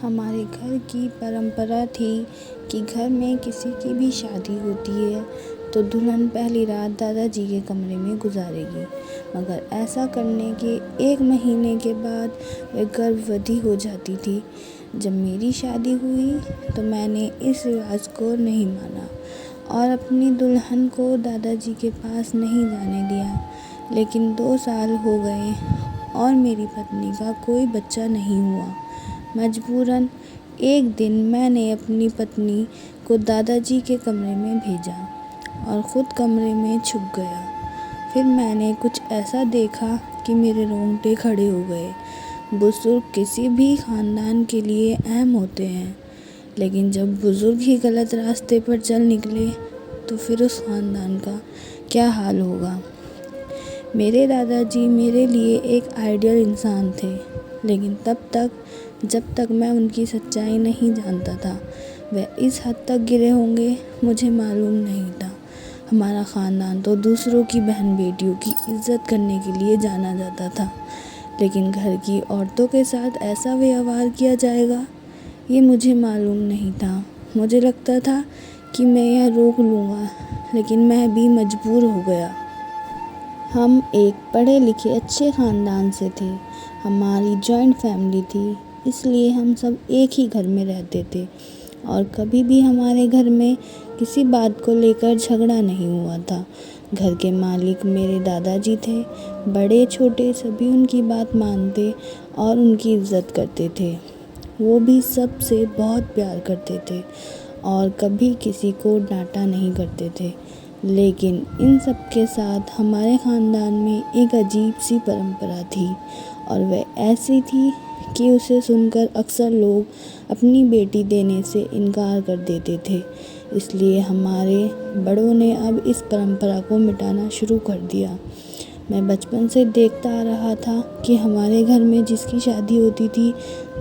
हमारे घर की परंपरा थी कि घर में किसी की भी शादी होती है तो दुल्हन पहली रात दादाजी के कमरे में गुजारेगी। मगर ऐसा करने के 1 महीने के बाद वह गर्भवती हो जाती थी। जब मेरी शादी हुई तो मैंने इस रिवाज को नहीं माना और अपनी दुल्हन को दादाजी के पास नहीं जाने दिया। लेकिन 2 साल हो गए और मेरी पत्नी का कोई बच्चा नहीं हुआ। मजबूरन एक दिन मैंने अपनी पत्नी को दादाजी के कमरे में भेजा और ख़ुद कमरे में छुप गया। फिर मैंने कुछ ऐसा देखा कि मेरे रोंगटे खड़े हो गए। बुजुर्ग किसी भी ख़ानदान के लिए अहम होते हैं, लेकिन जब बुजुर्ग ही गलत रास्ते पर चल निकले तो फिर उस ख़ानदान का क्या हाल होगा। मेरे दादाजी मेरे लिए एक आइडियल इंसान थे, लेकिन जब तक मैं उनकी सच्चाई नहीं जानता था वह इस हद तक गिरे होंगे मुझे मालूम नहीं था। हमारा ख़ानदान तो दूसरों की बहन बेटियों की इज्जत करने के लिए जाना जाता था, लेकिन घर की औरतों के साथ ऐसा व्यवहार किया जाएगा ये मुझे मालूम नहीं था। मुझे लगता था कि मैं यह रोक लूँगा, लेकिन मैं भी मजबूर हो गया। हम एक पढ़े लिखे अच्छे ख़ानदान से थे। हमारी जॉइंट फैमिली थी, इसलिए हम सब एक ही घर में रहते थे और कभी भी हमारे घर में किसी बात को लेकर झगड़ा नहीं हुआ था। घर के मालिक मेरे दादाजी थे। बड़े छोटे सभी उनकी बात मानते और उनकी इज्जत करते थे। वो भी सबसे बहुत प्यार करते थे और कभी किसी को डांटा नहीं करते थे। लेकिन इन सब के साथ हमारे ख़ानदान में एक अजीब सी परंपरा थी और वह ऐसी थी कि उसे सुनकर अक्सर लोग अपनी बेटी देने से इनकार कर देते थे। इसलिए हमारे बड़ों ने अब इस परंपरा को मिटाना शुरू कर दिया। मैं बचपन से देखता आ रहा था कि हमारे घर में जिसकी शादी होती थी,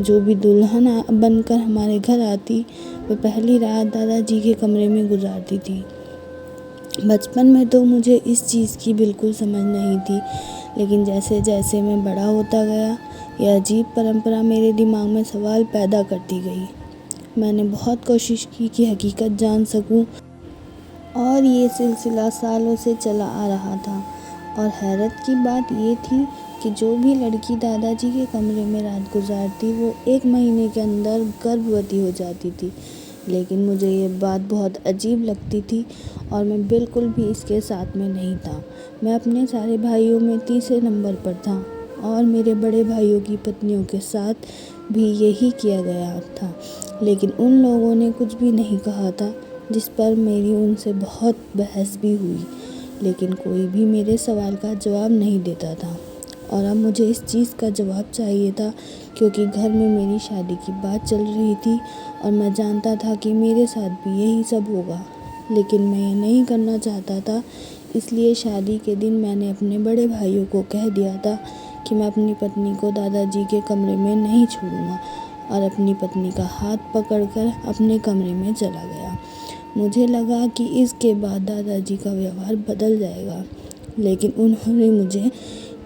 जो भी दुल्हन बनकर हमारे घर आती, वह पहली रात दादाजी के कमरे में गुजारती थी। बचपन में तो मुझे इस चीज़ की बिल्कुल समझ नहीं थी, लेकिन जैसे जैसे मैं बड़ा होता गया यह अजीब परंपरा मेरे दिमाग में सवाल पैदा करती गई। मैंने बहुत कोशिश की कि हकीकत जान सकूं और ये सिलसिला सालों से चला आ रहा था। और हैरत की बात ये थी कि जो भी लड़की दादाजी के कमरे में रात गुजारती वो 1 महीने के अंदर गर्भवती हो जाती थी। लेकिन मुझे ये बात बहुत अजीब लगती थी और मैं बिल्कुल भी इसके साथ में नहीं था। मैं अपने सारे भाइयों में तीसरे नंबर पर था और मेरे बड़े भाइयों की पत्नियों के साथ भी यही किया गया था। लेकिन उन लोगों ने कुछ भी नहीं कहा था, जिस पर मेरी उनसे बहुत बहस भी हुई, लेकिन कोई भी मेरे सवाल का जवाब नहीं देता था। और अब मुझे इस चीज़ का जवाब चाहिए था, क्योंकि घर में मेरी शादी की बात चल रही थी और मैं जानता था कि मेरे साथ भी यही सब होगा, लेकिन मैं ये नहीं करना चाहता था। इसलिए शादी के दिन मैंने अपने बड़े भाइयों को कह दिया था कि मैं अपनी पत्नी को दादाजी के कमरे में नहीं छोड़ूंगा और अपनी पत्नी का हाथ पकड़कर अपने कमरे में चला गया। मुझे लगा कि इसके बाद दादाजी का व्यवहार बदल जाएगा, लेकिन उन्होंने मुझे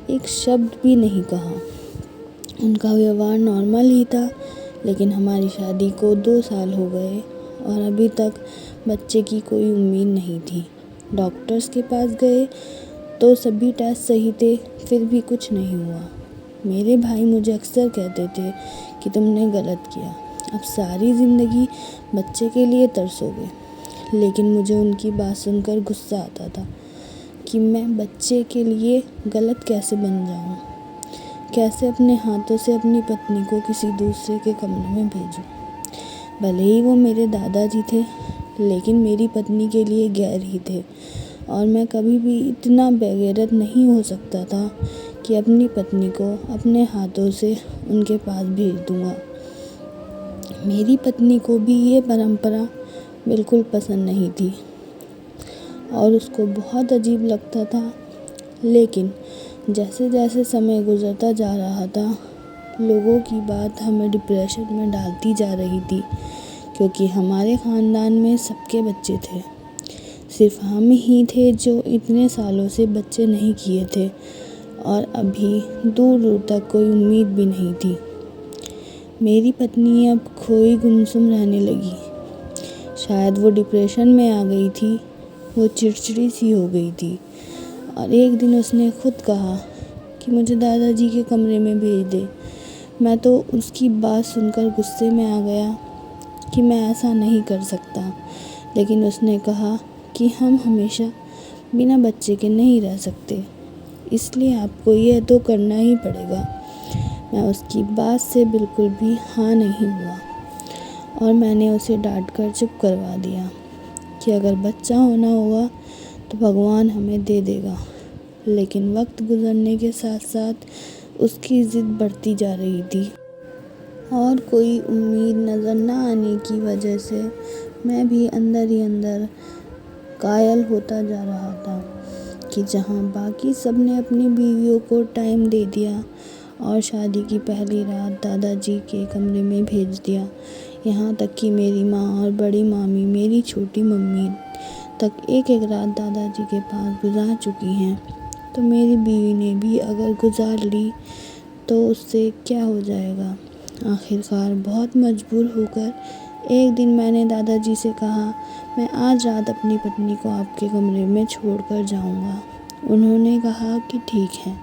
एक शब्द भी नहीं कहा। उनका व्यवहार नॉर्मल ही था। लेकिन हमारी शादी को 2 साल हो गए और अभी तक बच्चे की कोई उम्मीद नहीं थी। डॉक्टर्स के पास गए तो सभी टेस्ट सही थे, फिर भी कुछ नहीं हुआ। मेरे भाई मुझे अक्सर कहते थे कि तुमने गलत किया, अब सारी ज़िंदगी बच्चे के लिए तरसोगे। लेकिन मुझे उनकी बात सुनकर गुस्सा आता था कि मैं बच्चे के लिए गलत कैसे बन जाऊं, कैसे अपने हाथों से अपनी पत्नी को किसी दूसरे के कमरे में भेजूं। भले ही वो मेरे दादाजी थे, लेकिन मेरी पत्नी के लिए गैर ही थे और मैं कभी भी इतना बेगैरत नहीं हो सकता था कि अपनी पत्नी को अपने हाथों से उनके पास भेज दूंगा। मेरी पत्नी को भी ये परंपरा बिल्कुल पसंद नहीं थी और उसको बहुत अजीब लगता था। लेकिन जैसे जैसे समय गुजरता जा रहा था, लोगों की बात हमें डिप्रेशन में डालती जा रही थी, क्योंकि हमारे ख़ानदान में सबके बच्चे थे। सिर्फ हम ही थे जो इतने सालों से बच्चे नहीं किए थे और अभी दूर दूर तक कोई उम्मीद भी नहीं थी। मेरी पत्नी अब खोई गुमसुम रहने लगी। शायद वो डिप्रेशन में आ गई थी। वो चिड़चिड़ी सी हो गई थी और एक दिन उसने खुद कहा कि मुझे दादाजी के कमरे में भेज दे। मैं तो उसकी बात सुनकर गुस्से में आ गया कि मैं ऐसा नहीं कर सकता, लेकिन उसने कहा कि हम हमेशा बिना बच्चे के नहीं रह सकते, इसलिए आपको यह तो करना ही पड़ेगा। मैं उसकी बात से बिल्कुल भी हाँ नहीं हुआ और मैंने उसे डांट कर चुप करवा दिया कि अगर बच्चा होना होगा तो भगवान हमें दे देगा। लेकिन वक्त गुजरने के साथ साथ उसकी ज़िद बढ़ती जा रही थी और कोई उम्मीद नज़र न आने की वजह से मैं भी अंदर ही अंदर कायल होता जा रहा था कि जहाँ बाकी सब ने अपनी बीवियों को टाइम दे दिया और शादी की पहली रात दादाजी के कमरे में भेज दिया, यहाँ तक कि मेरी माँ और बड़ी मामी, मेरी छोटी मम्मी तक एक एक रात दादाजी के पास गुजार चुकी हैं, तो मेरी बीवी ने भी अगर गुजार ली तो उससे क्या हो जाएगा। आखिरकार बहुत मजबूर होकर एक दिन मैंने दादाजी से कहा, मैं आज रात अपनी पत्नी को आपके कमरे में छोड़ कर जाऊँगा। उन्होंने कहा कि ठीक है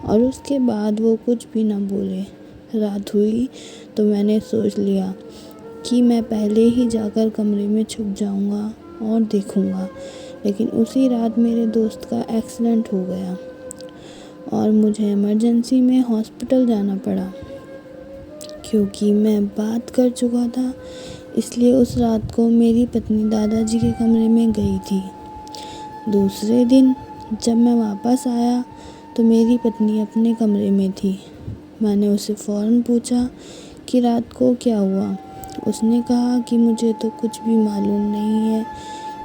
और उसके बाद वो कुछ भी न बोले। रात हुई तो मैंने सोच लिया कि मैं पहले ही जाकर कमरे में छुप जाऊँगा और देखूँगा, लेकिन उसी रात मेरे दोस्त का एक्सीडेंट हो गया और मुझे इमरजेंसी में हॉस्पिटल जाना पड़ा। क्योंकि मैं बात कर चुका था, इसलिए उस रात को मेरी पत्नी दादाजी के कमरे में गई थी। दूसरे दिन जब मैं वापस आया तो मेरी पत्नी अपने कमरे में थी। मैंने उससे फ़ौरन पूछा कि रात को क्या हुआ। उसने कहा कि मुझे तो कुछ भी मालूम नहीं है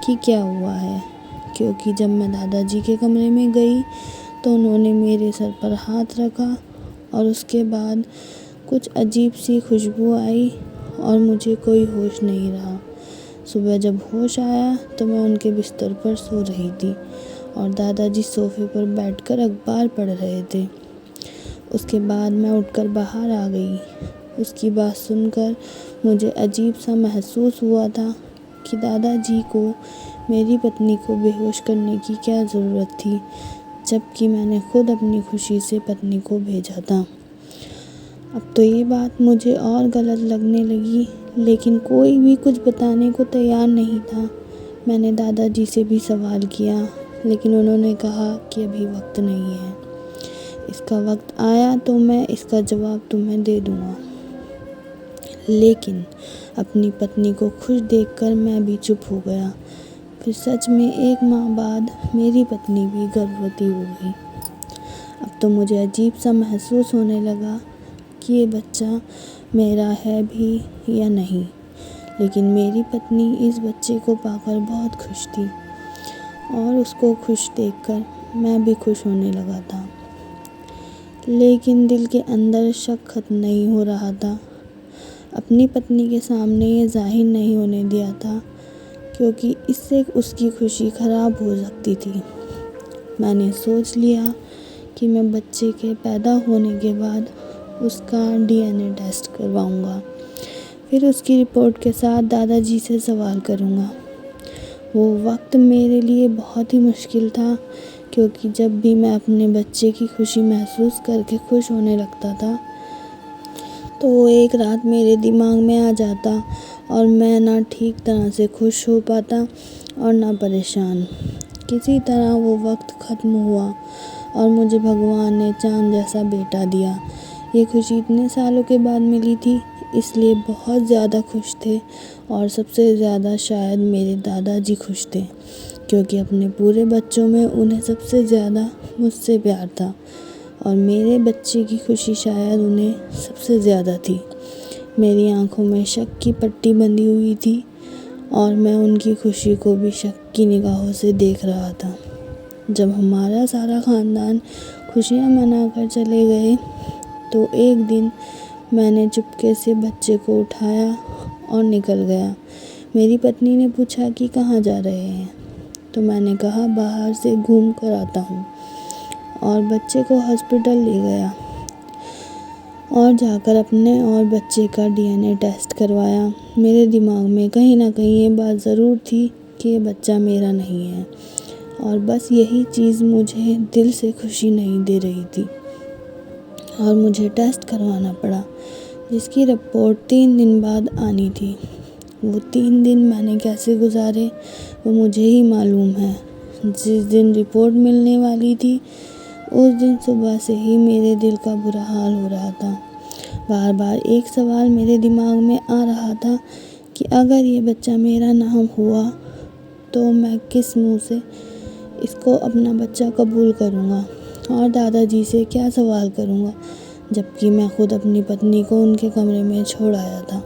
कि क्या हुआ है, क्योंकि जब मैं दादाजी के कमरे में गई तो उन्होंने मेरे सर पर हाथ रखा और उसके बाद कुछ अजीब सी खुशबू आई और मुझे कोई होश नहीं रहा। सुबह जब होश आया तो मैं उनके बिस्तर पर सो रही थी और दादाजी सोफे पर बैठकर अखबार पढ़ रहे थे। उसके बाद मैं उठकर बाहर आ गई। उसकी बात सुनकर मुझे अजीब सा महसूस हुआ था कि दादाजी को मेरी पत्नी को बेहोश करने की क्या ज़रूरत थी, जबकि मैंने खुद अपनी खुशी से पत्नी को भेजा था। अब तो ये बात मुझे और गलत लगने लगी, लेकिन कोई भी कुछ बताने को तैयार नहीं था। मैंने दादाजी से भी सवाल किया, लेकिन उन्होंने कहा कि अभी वक्त नहीं है, इसका वक्त आया तो मैं इसका जवाब तुम्हें दे दूँगा। लेकिन अपनी पत्नी को खुश देखकर मैं भी चुप हो गया। फिर सच में 1 माह बाद मेरी पत्नी भी गर्भवती हो गई। अब तो मुझे अजीब सा महसूस होने लगा कि ये बच्चा मेरा है भी या नहीं, लेकिन मेरी पत्नी इस बच्चे को पाकर बहुत खुश थी और उसको खुश देखकर मैं भी खुश होने लगा था। लेकिन दिल के अंदर शक खत्म नहीं हो रहा था। अपनी पत्नी के सामने ये जाहिर नहीं होने दिया था, क्योंकि इससे उसकी खुशी खराब हो सकती थी। मैंने सोच लिया कि मैं बच्चे के पैदा होने के बाद उसका DNA टेस्ट करवाऊंगा, फिर उसकी रिपोर्ट के साथ दादाजी से सवाल करूंगा। वो वक्त मेरे लिए बहुत ही मुश्किल था, क्योंकि जब भी मैं अपने बच्चे की खुशी महसूस करके खुश होने लगता था तो वो एक रात मेरे दिमाग में आ जाता और मैं ना ठीक तरह से खुश हो पाता और ना परेशान। किसी तरह वो वक्त ख़त्म हुआ और मुझे भगवान ने चाँद जैसा बेटा दिया। ये खुशी इतने सालों के बाद मिली थी, इसलिए बहुत ज़्यादा खुश थे और सबसे ज़्यादा शायद मेरे दादाजी खुश थे, क्योंकि अपने पूरे बच्चों में उन्हें सबसे ज़्यादा मुझसे प्यार था और मेरे बच्चे की खुशी शायद उन्हें सबसे ज़्यादा थी। मेरी आंखों में शक की पट्टी बंधी हुई थी और मैं उनकी खुशी को भी शक की निगाहों से देख रहा था। जब हमारा सारा ख़ानदान खुशियाँ मनाकर चले गए तो एक दिन मैंने चुपके से बच्चे को उठाया और निकल गया। मेरी पत्नी ने पूछा कि कहाँ जा रहे हैं, तो मैंने कहा बाहर से घूम कर आता हूँ, और बच्चे को हॉस्पिटल ले गया और जाकर अपने और बच्चे का डीएनए टेस्ट करवाया। मेरे दिमाग में कहीं ना कहीं ये बात ज़रूर थी कि ये बच्चा मेरा नहीं है, और बस यही चीज़ मुझे दिल से खुशी नहीं दे रही थी और मुझे टेस्ट करवाना पड़ा, जिसकी रिपोर्ट 3 दिन बाद आनी थी। वो 3 दिन मैंने कैसे गुजारे वो मुझे ही मालूम है। जिस दिन रिपोर्ट मिलने वाली थी उस दिन सुबह से ही मेरे दिल का बुरा हाल हो रहा था। बार बार एक सवाल मेरे दिमाग में आ रहा था कि अगर ये बच्चा मेरा ना हुआ तो मैं किस मुंह से इसको अपना बच्चा कबूल करूँगा और दादाजी से क्या सवाल करूँगा, जबकि मैं खुद अपनी पत्नी को उनके कमरे में छोड़ आया था।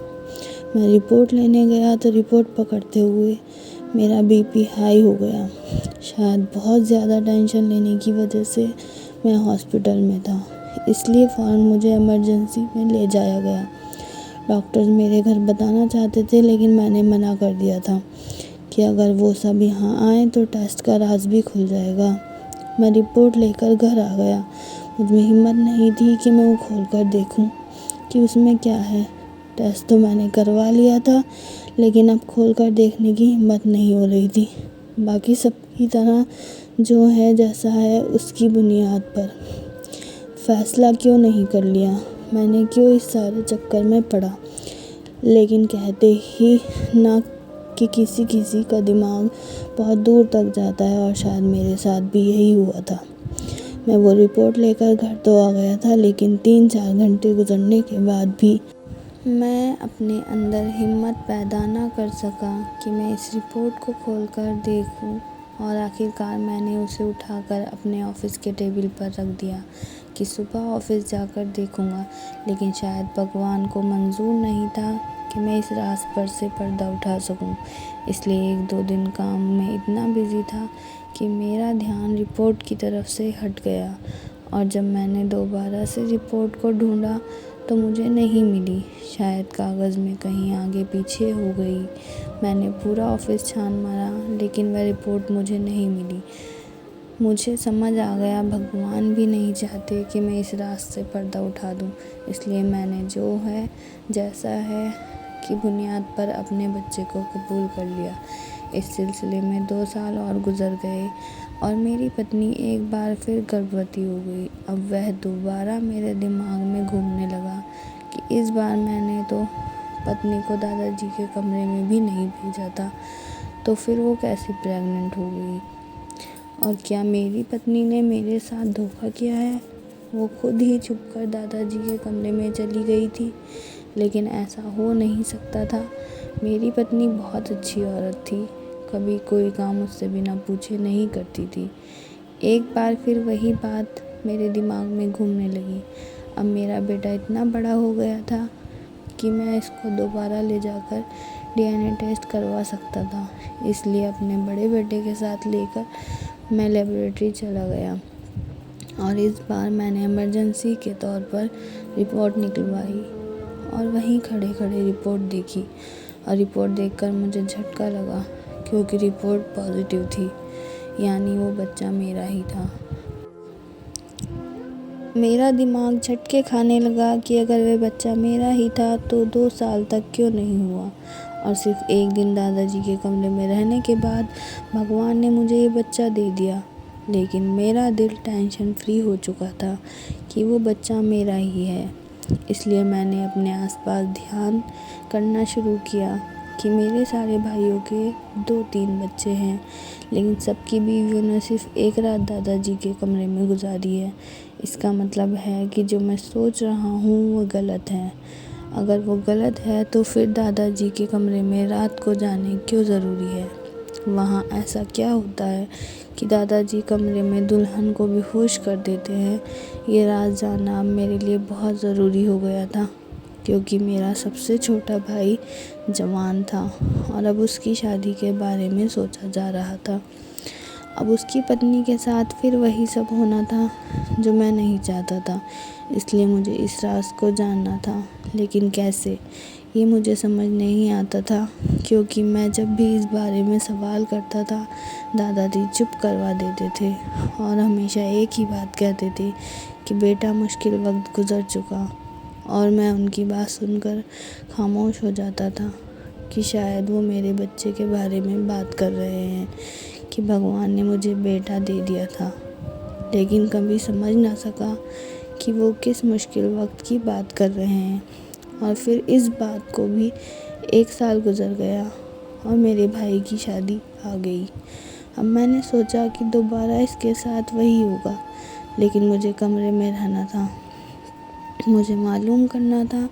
मैं रिपोर्ट लेने गया तो रिपोर्ट पकड़ते हुए मेरा बीपी हाई हो गया। शायद बहुत ज़्यादा टेंशन लेने की वजह से मैं हॉस्पिटल में था, इसलिए फ़ौरन मुझे इमरजेंसी में ले जाया गया। डॉक्टर्स मेरे घर बताना चाहते थे, लेकिन मैंने मना कर दिया था कि अगर वो सब यहाँ आए तो टेस्ट का राज भी खुल जाएगा। मैं रिपोर्ट लेकर घर आ गया। मुझमें हिम्मत नहीं थी कि मैं वो खोल कर देखूं कि उसमें क्या है। टेस्ट तो मैंने करवा लिया था, लेकिन अब खोल कर देखने की हिम्मत नहीं हो रही थी। बाकी सब की तरह जो है जैसा है उसकी बुनियाद पर फैसला क्यों नहीं कर लिया, मैंने क्यों इस सारे चक्कर में पड़ा। लेकिन कहते ही ना कि किसी किसी का दिमाग बहुत दूर तक जाता है, और शायद मेरे साथ भी यही हुआ था। मैं वो रिपोर्ट लेकर घर तो आ गया था, लेकिन 3-4 घंटे गुजरने के बाद भी मैं अपने अंदर हिम्मत पैदा ना कर सका कि मैं इस रिपोर्ट को खोलकर देखूं, और आखिरकार मैंने उसे उठाकर अपने ऑफ़िस के टेबल पर रख दिया कि सुबह ऑफ़िस जाकर देखूंगा। लेकिन शायद भगवान को मंजूर नहीं था कि मैं इस राज पर से पर्दा उठा सकूं, इसलिए 1-2 दिन काम में इतना बिजी था कि मेरा ध्यान रिपोर्ट की तरफ से हट गया। और जब मैंने दोबारा से रिपोर्ट को ढूंढा तो मुझे नहीं मिली। शायद कागज़ में कहीं आगे पीछे हो गई। मैंने पूरा ऑफ़िस छान मारा, लेकिन वह रिपोर्ट मुझे नहीं मिली। मुझे समझ आ गया भगवान भी नहीं चाहते कि मैं इस राज से पर्दा उठा दूं, इसलिए मैंने जो है जैसा है की बुनियाद पर अपने बच्चे को कबूल कर लिया। इस सिलसिले में 2 साल और गुजर गए और मेरी पत्नी एक बार फिर गर्भवती हो गई। अब वह दोबारा मेरे दिमाग में घूमने लगा कि इस बार मैंने तो पत्नी को दादाजी के कमरे में भी नहीं भेजा था, तो फिर वो कैसे प्रेग्नेंट हो गई। और क्या मेरी पत्नी ने मेरे साथ धोखा किया है। वो खुद ही छुपकर दादाजी के कमरे में चली गई थी, लेकिन ऐसा हो नहीं सकता था। मेरी पत्नी बहुत अच्छी औरत थी, कभी कोई काम मुझसे बिना पूछे नहीं करती थी। एक बार फिर वही बात मेरे दिमाग में घूमने लगी। अब मेरा बेटा इतना बड़ा हो गया था कि मैं इसको दोबारा ले जाकर डीएनए टेस्ट करवा सकता था, इसलिए अपने बड़े बेटे के साथ लेकर मैं लेबोरेटरी चला गया और इस बार मैंने इमरजेंसी के तौर पर रिपोर्ट निकलवाई और वहीं खड़े खड़े रिपोर्ट देखी। और रिपोर्ट देखकर मुझे झटका लगा, क्योंकि रिपोर्ट पॉजिटिव थी, यानी वो बच्चा मेरा ही था। मेरा दिमाग झटके खाने लगा कि अगर वह बच्चा मेरा ही था तो 2 साल तक क्यों नहीं हुआ, और सिर्फ एक दिन दादाजी के कमरे में रहने के बाद भगवान ने मुझे ये बच्चा दे दिया। लेकिन मेरा दिल टेंशन फ्री हो चुका था कि वो बच्चा मेरा ही है। इसलिए मैंने अपने आसपास ध्यान करना शुरू किया कि मेरे सारे भाइयों के 2-3 बच्चे हैं, लेकिन सबकी बीवियों ने सिर्फ एक रात दादाजी के कमरे में गुजारी है। इसका मतलब है कि जो मैं सोच रहा हूँ वो गलत है। अगर वो गलत है तो फिर दादाजी के कमरे में रात को जाने क्यों ज़रूरी है। वहाँ ऐसा क्या होता है कि दादाजी कमरे में दुल्हन को बेहोश कर देते हैं। ये राज जानना अब मेरे लिए बहुत ज़रूरी हो गया था, क्योंकि मेरा सबसे छोटा भाई जवान था और अब उसकी शादी के बारे में सोचा जा रहा था। अब उसकी पत्नी के साथ फिर वही सब होना था जो मैं नहीं चाहता था, इसलिए मुझे इस राज को जानना था। लेकिन कैसे, ये मुझे समझ नहीं आता था, क्योंकि मैं जब भी इस बारे में सवाल करता था दादाजी चुप करवा देते थे और हमेशा एक ही बात कहते थे कि बेटा मुश्किल वक्त गुजर चुका और मैं उनकी बात सुनकर खामोश हो जाता था कि शायद वो मेरे बच्चे के बारे में बात कर रहे हैं कि भगवान ने मुझे बेटा दे दिया था, लेकिन कभी समझ ना सका कि वो किस मुश्किल वक्त की बात कर रहे हैं। और फिर इस बात को भी 1 साल गुजर गया और मेरे भाई की शादी आ गई। अब मैंने सोचा कि दोबारा इसके साथ वही होगा, लेकिन मुझे कमरे में रहना था। मुझे मालूम करना था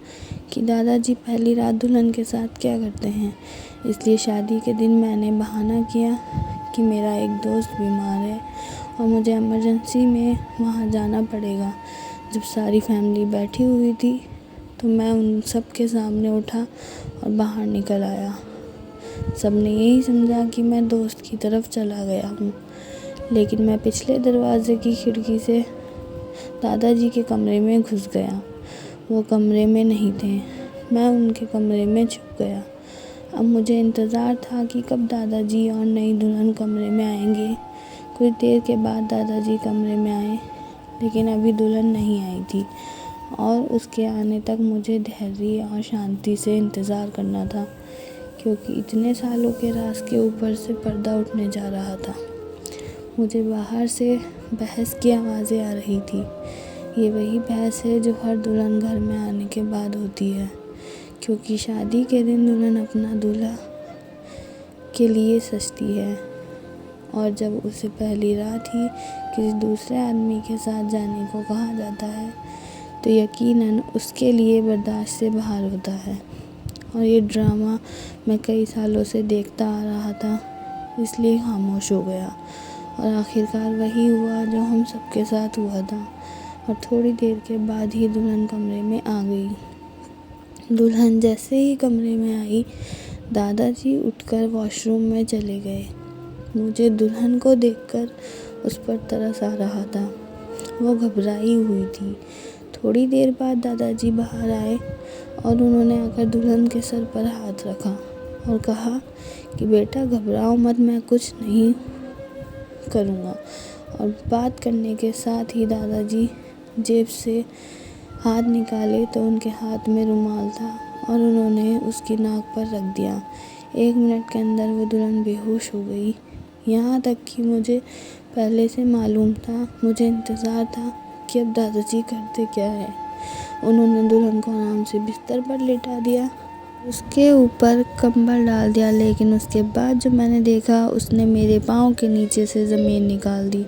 कि दादाजी पहली रात दुल्हन के साथ क्या करते हैं। इसलिए शादी के दिन मैंने बहाना किया कि मेरा एक दोस्त बीमार है और मुझे इमरजेंसी में वहाँ जाना पड़ेगा। जब सारी फैमिली बैठी हुई थी तो मैं उन सब के सामने उठा और बाहर निकल आया। सबने यही समझा कि मैं दोस्त की तरफ चला गया हूँ, लेकिन मैं पिछले दरवाजे की खिड़की से दादाजी के कमरे में घुस गया। वो कमरे में नहीं थे, मैं उनके कमरे में छुप गया। अब मुझे इंतज़ार था कि कब दादाजी और नई दुल्हन कमरे में आएंगे। कुछ देर के बाद दादाजी कमरे में आए, लेकिन अभी दुल्हन नहीं आई थी और उसके आने तक मुझे धैर्य और शांति से इंतज़ार करना था, क्योंकि इतने सालों के राज के ऊपर से पर्दा उठने जा रहा था। मुझे बाहर से बहस की आवाज़ें आ रही थी। ये वही बहस है जो हर दुल्हन घर में आने के बाद होती है, क्योंकि शादी के दिन दुल्हन अपना दूल्हा के लिए सजती है और जब उसे पहली रात ही किसी दूसरे आदमी के साथ जाने को कहा जाता है तो यकीनन उसके लिए बर्दाश्त से बाहर होता है। और ये ड्रामा मैं कई सालों से देखता आ रहा था, इसलिए खामोश हो गया। और आखिरकार वही हुआ जो हम सबके साथ हुआ था। और थोड़ी देर के बाद ही दुल्हन कमरे में आ गई। दुल्हन जैसे ही कमरे में आई, दादाजी उठकर वॉशरूम में चले गए। मुझे दुल्हन को देखकर उस पर तरस आ रहा था। वो घबराई हुई थी। थोड़ी देर बाद दादाजी बाहर आए और उन्होंने आकर दुल्हन के सर पर हाथ रखा और कहा कि बेटा घबराओ मत, मैं कुछ नहीं करूँगा। और बात करने के साथ ही दादाजी जेब से हाथ निकाले तो उनके हाथ में रुमाल था और उन्होंने उसकी नाक पर रख दिया। 1 मिनट के अंदर वो दुल्हन बेहोश हो गई। यहाँ तक कि मुझे पहले से मालूम था, मुझे इंतज़ार था कि अब दादाजी करते क्या है। उन्होंने दुल्हन को आराम से बिस्तर पर लेटा दिया, उसके ऊपर कंबल डाल दिया, लेकिन उसके बाद जो मैंने देखा उसने मेरे पाँव के नीचे से ज़मीन निकाल दी।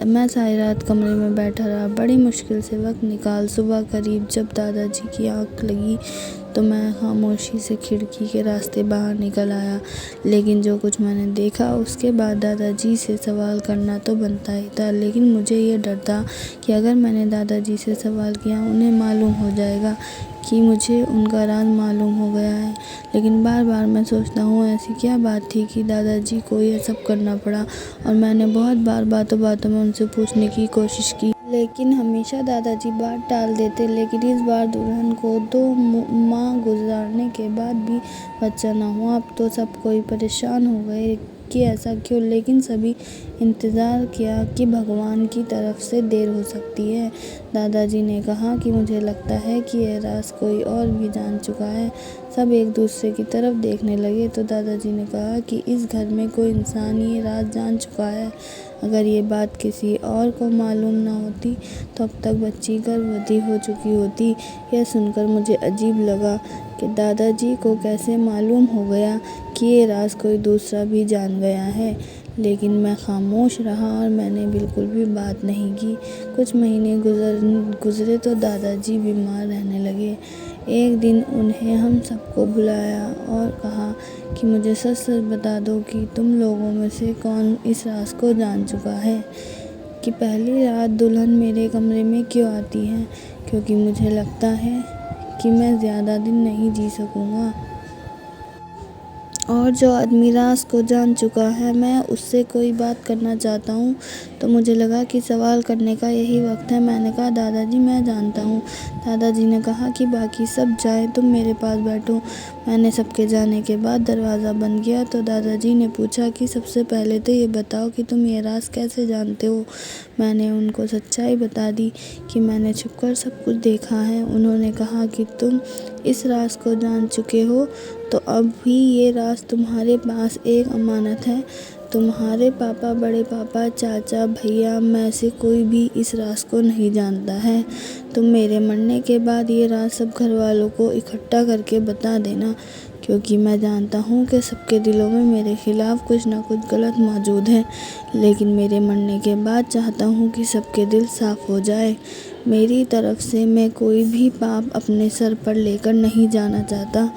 मैं सारी रात कमरे में बैठा रहा, बड़ी मुश्किल से वक्त निकाल सुबह करीब जब दादाजी की आँख लगी तो मैं खामोशी से खिड़की के रास्ते बाहर निकल आया। लेकिन जो कुछ मैंने देखा उसके बाद दादाजी से सवाल करना तो बनता ही था, लेकिन मुझे ये डर था कि अगर मैंने दादाजी से सवाल किया उन्हें मालूम हो जाएगा कि मुझे उनका राज मालूम हो गया है। लेकिन बार बार मैं सोचता हूँ ऐसी क्या बात थी कि दादाजी को ये सब करना पड़ा। और मैंने बहुत बार बातों बातों में उनसे पूछने की कोशिश की, लेकिन हमेशा दादाजी बात टाल देते। लेकिन इस बार दुल्हन को 2 माह गुजारने के बाद भी बच्चा ना हुआ। अब तो सब कोई परेशान हो गए कि ऐसा क्यों, लेकिन सभी इंतज़ार किया कि भगवान की तरफ से देर हो सकती है। दादाजी ने कहा कि मुझे लगता है कि यह राज कोई और भी जान चुका है। सब एक दूसरे की तरफ देखने लगे तो दादाजी ने कहा कि इस घर में कोई इंसान ये राज जान चुका है। अगर ये बात किसी और को मालूम ना होती तो अब तक बच्ची गर्भवती हो चुकी होती। यह सुनकर मुझे अजीब लगा कि दादाजी को कैसे मालूम हो गया कि ये राज कोई दूसरा भी जान गया है। लेकिन मैं खामोश रहा और मैंने बिल्कुल भी बात नहीं की। कुछ महीने गुजरे तो दादाजी बीमार रहने लगे। एक दिन उन्हें हम सबको बुलाया और कहा कि मुझे सच सच बता दो कि तुम लोगों में से कौन इस राज को जान चुका है कि पहली रात दुल्हन मेरे कमरे में क्यों आती है, क्योंकि मुझे लगता है कि मैं ज़्यादा दिन नहीं जी सकूँगा। और जो आदमी राज को जान चुका है मैं उससे कोई बात करना चाहता हूँ तो मुझे लगा कि सवाल करने का यही वक्त है। मैंने कहा, दादाजी मैं जानता हूँ। दादाजी ने कहा कि बाकी सब जाएं, तुम मेरे पास बैठो। मैंने सबके जाने के बाद दरवाज़ा बंद किया तो दादाजी ने पूछा कि सबसे पहले तो ये बताओ कि तुम ये राज कैसे जानते हो। मैंने उनको सच्चाई बता दी कि मैंने छुपकर सब कुछ देखा है। उन्होंने कहा कि तुम इस राज को जान चुके हो तो अब भी ये राज तुम्हारे पास एक अमानत है। तुम्हारे पापा, बड़े पापा, चाचा, भैया में से कोई भी इस राज को नहीं जानता है। तुम मेरे मरने के बाद ये राज सब घर वालों को इकट्ठा करके बता देना, क्योंकि मैं जानता हूँ कि सबके दिलों में मेरे खिलाफ कुछ न कुछ गलत मौजूद है। लेकिन मेरे मरने के बाद चाहता हूँ कि सबके दिल साफ हो जाए। मेरी तरफ से मैं कोई भी पाप अपने सर पर लेकर नहीं जाना चाहता।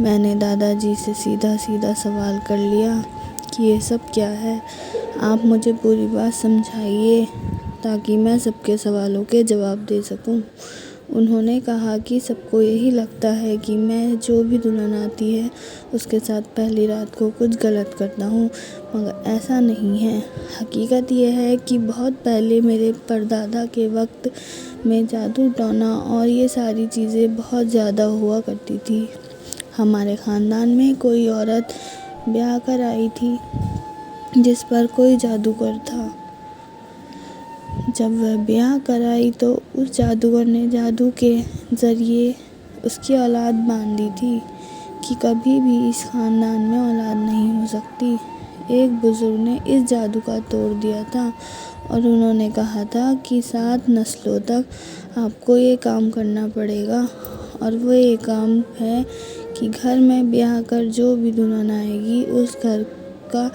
मैंने दादाजी से सीधा सीधा सवाल कर लिया कि ये सब क्या है, आप मुझे पूरी बात समझाइए ताकि मैं सबके सवालों के जवाब दे सकूं। उन्होंने कहा कि सबको यही लगता है कि मैं जो भी दुल्हन आती है उसके साथ पहली रात को कुछ गलत करता हूँ, मगर ऐसा नहीं है। हकीकत यह है कि बहुत पहले मेरे परदादा के वक्त में जादू टोना और ये सारी चीज़ें बहुत ज़्यादा हुआ करती थी। हमारे ख़ानदान में कोई औरत ब्याह कर आई थी जिस पर कोई जादूगर था। जब वह ब्याह कर आई तो उस जादूगर ने जादू के ज़रिए उसकी औलाद बांध दी थी कि कभी भी इस ख़ानदान में औलाद नहीं हो सकती। एक बुज़ुर्ग ने इस जादू का तोड़ दिया था और उन्होंने कहा था कि 7 नस्लों तक आपको ये काम करना पड़ेगा, और वो ये काम है कि घर में ब्याह कर जो भी दुल्हन आएगी उस घर का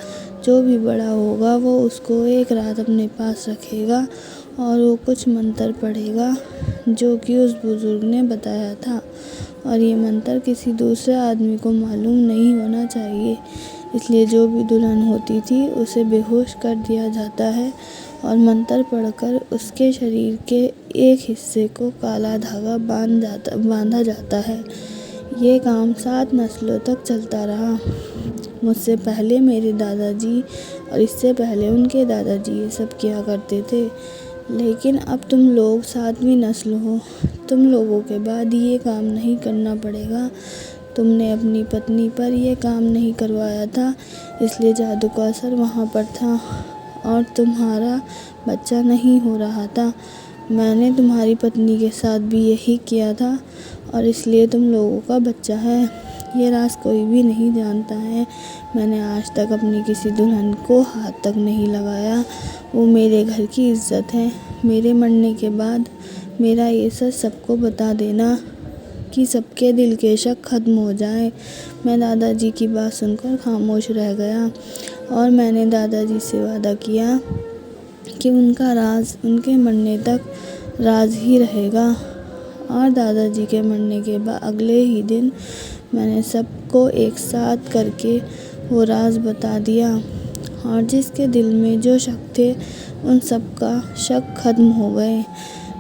जो भी बड़ा होगा वो उसको एक रात अपने पास रखेगा और वो कुछ मंत्र पढ़ेगा जो कि उस बुज़ुर्ग ने बताया था, और ये मंत्र किसी दूसरे आदमी को मालूम नहीं होना चाहिए। इसलिए जो भी दुल्हन होती थी उसे बेहोश कर दिया जाता है और मंत्र पढ़कर उसके शरीर के एक हिस्से को काला धागा बांधा जाता है। ये काम 7 नस्लों तक चलता रहा। मुझसे पहले मेरे दादाजी और इससे पहले उनके दादाजी ये सब किया करते थे, लेकिन अब तुम लोग 7वीं नस्ल हो, तुम लोगों के बाद ये काम नहीं करना पड़ेगा। तुमने अपनी पत्नी पर यह काम नहीं करवाया था, इसलिए जादू का असर वहाँ पर था और तुम्हारा बच्चा नहीं हो रहा था। मैंने तुम्हारी पत्नी के साथ भी यही किया था और इसलिए तुम लोगों का बच्चा है। ये राज कोई भी नहीं जानता है। मैंने आज तक अपनी किसी दुल्हन को हाथ तक नहीं लगाया। वो मेरे घर की इज्जत है। मेरे मरने के बाद मेरा ये सच सबको बता देना कि सबके दिल के शक खत्म हो जाए। मैं दादाजी की बात सुनकर खामोश रह गया और मैंने दादाजी से वादा किया कि उनका राज उनके मरने तक राज ही रहेगा। और दादाजी के मरने के बाद अगले ही दिन मैंने सबको एक साथ करके वो राज बता दिया, और जिसके दिल में जो शक थे उन सब का शक खत्म हो गए।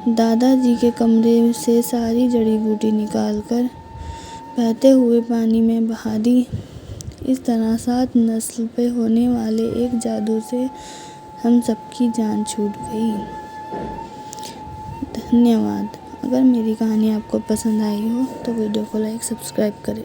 दादाजी के कमरे से सारी जड़ी बूटी निकाल कर बहते हुए पानी में बहा दी। इस तरह 7 नस्ल पे होने वाले एक जादू से हम सबकी जान छूट गई। धन्यवाद। अगर मेरी कहानी आपको पसंद आई हो तो वीडियो को लाइक, सब्सक्राइब करें।